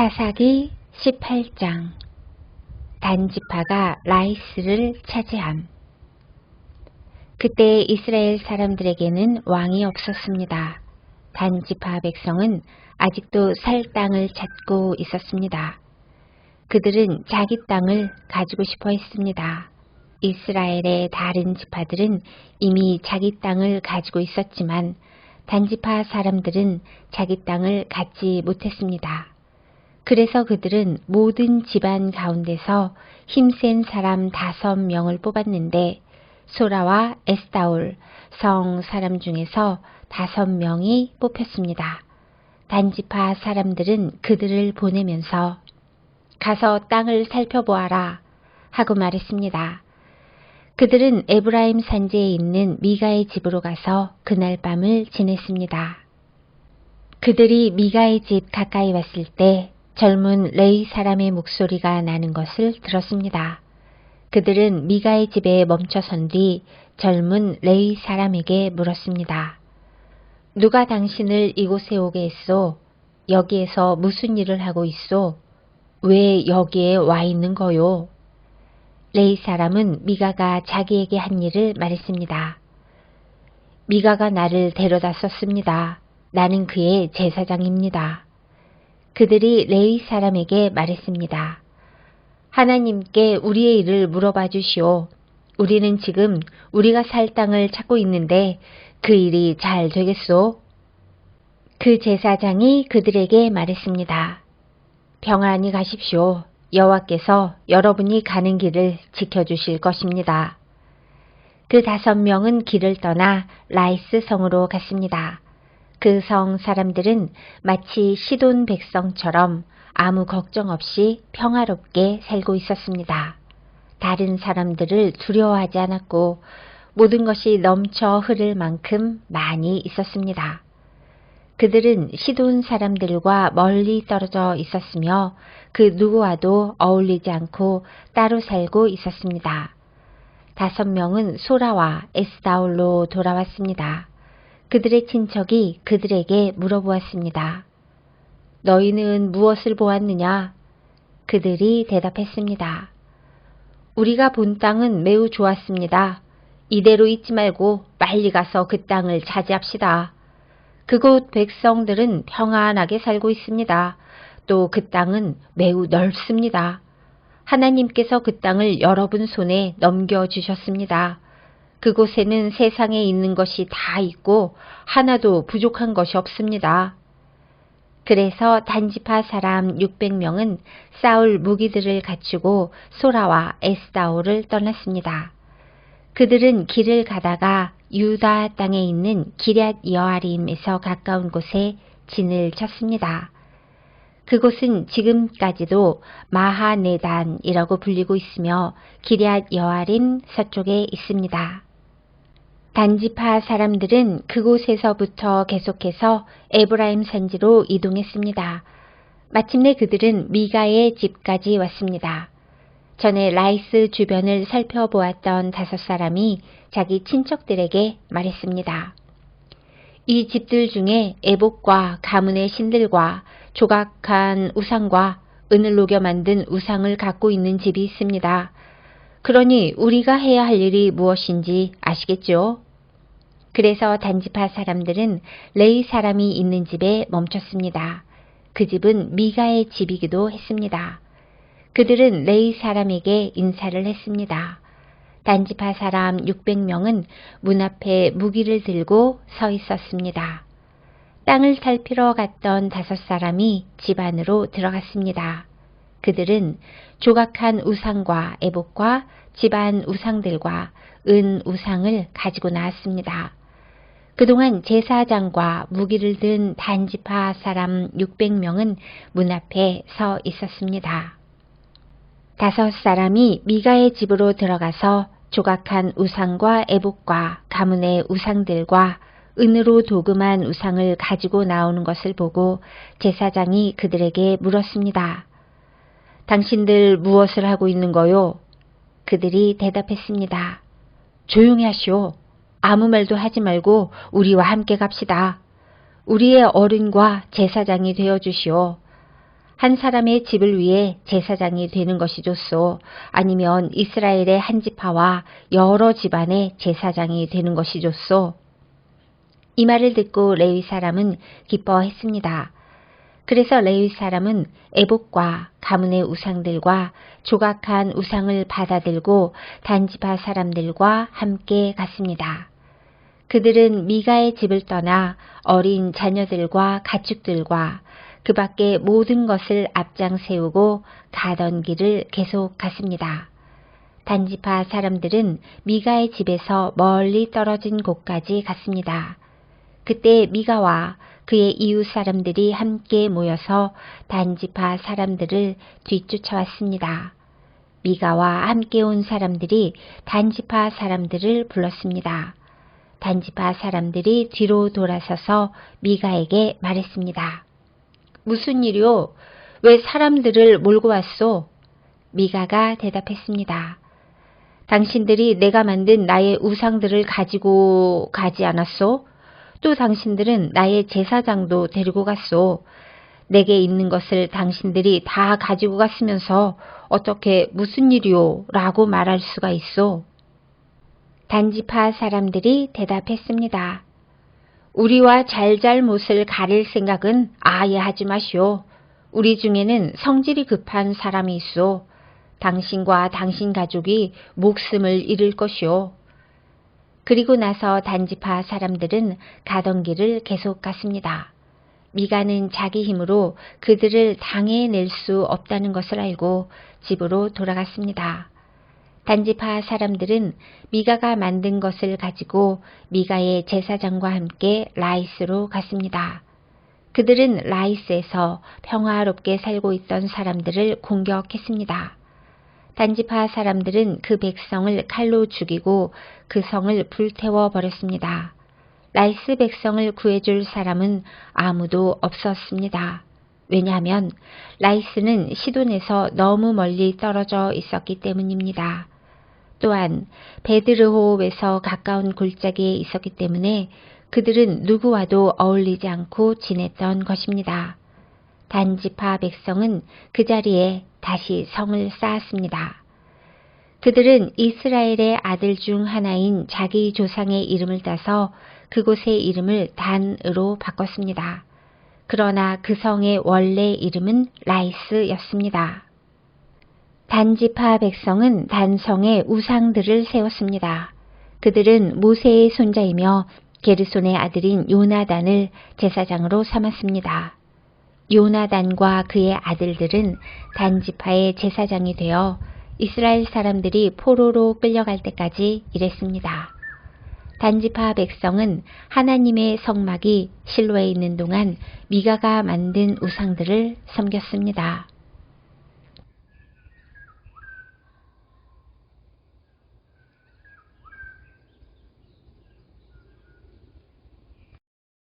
사사기 18장 단지파가 라이스를 차지함. 그때 이스라엘 사람들에게는 왕이 없었습니다. 단지파 백성은 아직도 살 땅을 찾고 있었습니다. 그들은 자기 땅을 가지고 싶어 했습니다. 이스라엘의 다른 지파들은 이미 자기 땅을 가지고 있었지만 단지파 사람들은 자기 땅을 갖지 못했습니다. 그래서 그들은 모든 집안 가운데서 힘센 사람 5명을 뽑았는데 소라와 에스다올 성 사람 중에서 5명이 뽑혔습니다. 단지파 사람들은 그들을 보내면서 가서 땅을 살펴보아라 하고 말했습니다. 그들은 에브라임 산지에 있는 미가의 집으로 가서 그날 밤을 지냈습니다. 그들이 미가의 집 가까이 왔을 때 젊은 레위 사람의 목소리가 나는 것을 들었습니다. 그들은 미가의 집에 멈춰선 뒤 젊은 레위 사람에게 물었습니다. 누가 당신을 이곳에 오게 했소? 여기에서 무슨 일을 하고 있소? 왜 여기에 와 있는 거요? 레위 사람은 미가가 자기에게 한 일을 말했습니다. 미가가 나를 데려다 썼습니다. 나는 그의 제사장입니다. 그들이 레위 사람에게 말했습니다. 하나님께 우리의 일을 물어봐 주시오. 우리는 지금 우리가 살 땅을 찾고 있는데 그 일이 잘 되겠소? 그 제사장이 그들에게 말했습니다. 평안히 가십시오. 여호와께서 여러분이 가는 길을 지켜주실 것입니다. 그 5명은 길을 떠나 라이스 성으로 갔습니다. 그 성 사람들은 마치 시돈 백성처럼 아무 걱정 없이 평화롭게 살고 있었습니다. 다른 사람들을 두려워하지 않았고 모든 것이 넘쳐 흐를 만큼 많이 있었습니다. 그들은 시돈 사람들과 멀리 떨어져 있었으며 그 누구와도 어울리지 않고 따로 살고 있었습니다. 5명은 소라와 에스다올로 돌아왔습니다. 그들의 친척이 그들에게 물어보았습니다. 너희는 무엇을 보았느냐? 그들이 대답했습니다. 우리가 본 땅은 매우 좋았습니다. 이대로 있지 말고 빨리 가서 그 땅을 차지합시다. 그곳 백성들은 평안하게 살고 있습니다. 또 그 땅은 매우 넓습니다. 하나님께서 그 땅을 여러분 손에 넘겨주셨습니다. 그곳에는 세상에 있는 것이 다 있고 하나도 부족한 것이 없습니다. 그래서 단지파 사람 600명은 싸울 무기들을 갖추고 소라와 에스다올을 떠났습니다. 그들은 길을 가다가 유다 땅에 있는 기럇 여아림에서 가까운 곳에 진을 쳤습니다. 그곳은 지금까지도 마하네단이라고 불리고 있으며 기럇 여아림 서쪽에 있습니다. 단지파 사람들은 그곳에서부터 계속해서 에브라임 산지로 이동했습니다. 마침내 그들은 미가의 집까지 왔습니다. 전에 라이스 주변을 살펴보았던 5사람이 자기 친척들에게 말했습니다. 이 집들 중에 애복과 가문의 신들과 조각한 우상과 은을 녹여 만든 우상을 갖고 있는 집이 있습니다. 그러니 우리가 해야 할 일이 무엇인지 아시겠죠? 그래서 단지파 사람들은 레위 사람이 있는 집에 멈췄습니다. 그 집은 미가의 집이기도 했습니다. 그들은 레위 사람에게 인사를 했습니다. 단지파 사람 600명은 문 앞에 무기를 들고 서 있었습니다. 땅을 살피러 갔던 5사람이 집 안으로 들어갔습니다. 그들은 조각한 우상과 애복과 집안 우상들과 은 우상을 가지고 나왔습니다. 그동안 제사장과 무기를 든 단지파 사람 600명은 문 앞에 서 있었습니다. 5사람이 미가의 집으로 들어가서 조각한 우상과 애복과 가문의 우상들과 은으로 도금한 우상을 가지고 나오는 것을 보고 제사장이 그들에게 물었습니다. 당신들 무엇을 하고 있는 거요? 그들이 대답했습니다. 조용히 하시오. 아무 말도 하지 말고 우리와 함께 갑시다. 우리의 어른과 제사장이 되어 주시오. 한 사람의 집을 위해 제사장이 되는 것이 좋소? 아니면 이스라엘의 한 지파와 여러 집안의 제사장이 되는 것이 좋소? 이 말을 듣고 레위 사람은 기뻐했습니다. 그래서 레위 사람은 에봇과 가문의 우상들과 조각한 우상을 받아들고 단지파 사람들과 함께 갔습니다. 그들은 미가의 집을 떠나 어린 자녀들과 가축들과 그 밖의 모든 것을 앞장 세우고 가던 길을 계속 갔습니다. 단지파 사람들은 미가의 집에서 멀리 떨어진 곳까지 갔습니다. 그때 미가와 그의 이웃 사람들이 함께 모여서 단지파 사람들을 뒤쫓아왔습니다. 미가와 함께 온 사람들이 단지파 사람들을 불렀습니다. 단지파 사람들이 뒤로 돌아서서 미가에게 말했습니다. 무슨 일이오? 왜 사람들을 몰고 왔소? 미가가 대답했습니다. 당신들이 내가 만든 나의 우상들을 가지고 가지 않았소? 또 당신들은 나의 제사장도 데리고 갔소. 내게 있는 것을 당신들이 다 가지고 갔으면서 어떻게 무슨 일이오? 라고 말할 수가 있소? 단지파 사람들이 대답했습니다. 우리와 잘잘못을 가릴 생각은 아예 하지 마시오. 우리 중에는 성질이 급한 사람이 있소. 당신과 당신 가족이 목숨을 잃을 것이오. 그리고 나서 단지파 사람들은 가던 길을 계속 갔습니다. 미가는 자기 힘으로 그들을 당해낼 수 없다는 것을 알고 집으로 돌아갔습니다. 단지파 사람들은 미가가 만든 것을 가지고 미가의 제사장과 함께 라이스로 갔습니다. 그들은 라이스에서 평화롭게 살고 있던 사람들을 공격했습니다. 단지파 사람들은 그 백성을 칼로 죽이고 그 성을 불태워 버렸습니다. 라이스 백성을 구해줄 사람은 아무도 없었습니다. 왜냐하면 라이스는 시돈에서 너무 멀리 떨어져 있었기 때문입니다. 또한 베드르호흡에서 가까운 골짜기에 있었기 때문에 그들은 누구와도 어울리지 않고 지냈던 것입니다. 단지파 백성은 그 자리에 다시 성을 쌓았습니다. 그들은 이스라엘의 아들 중 하나인 자기 조상의 이름을 따서 그곳의 이름을 단으로 바꿨습니다. 그러나 그 성의 원래 이름은 라이스였습니다. 단지파 백성은 단성에 우상들을 세웠습니다. 그들은 모세의 손자이며 게르손의 아들인 요나단을 제사장으로 삼았습니다. 요나단과 그의 아들들은 단지파의 제사장이 되어 이스라엘 사람들이 포로로 끌려갈 때까지 일했습니다. 단지파 백성은 하나님의 성막이 실로에 있는 동안 미가가 만든 우상들을 섬겼습니다.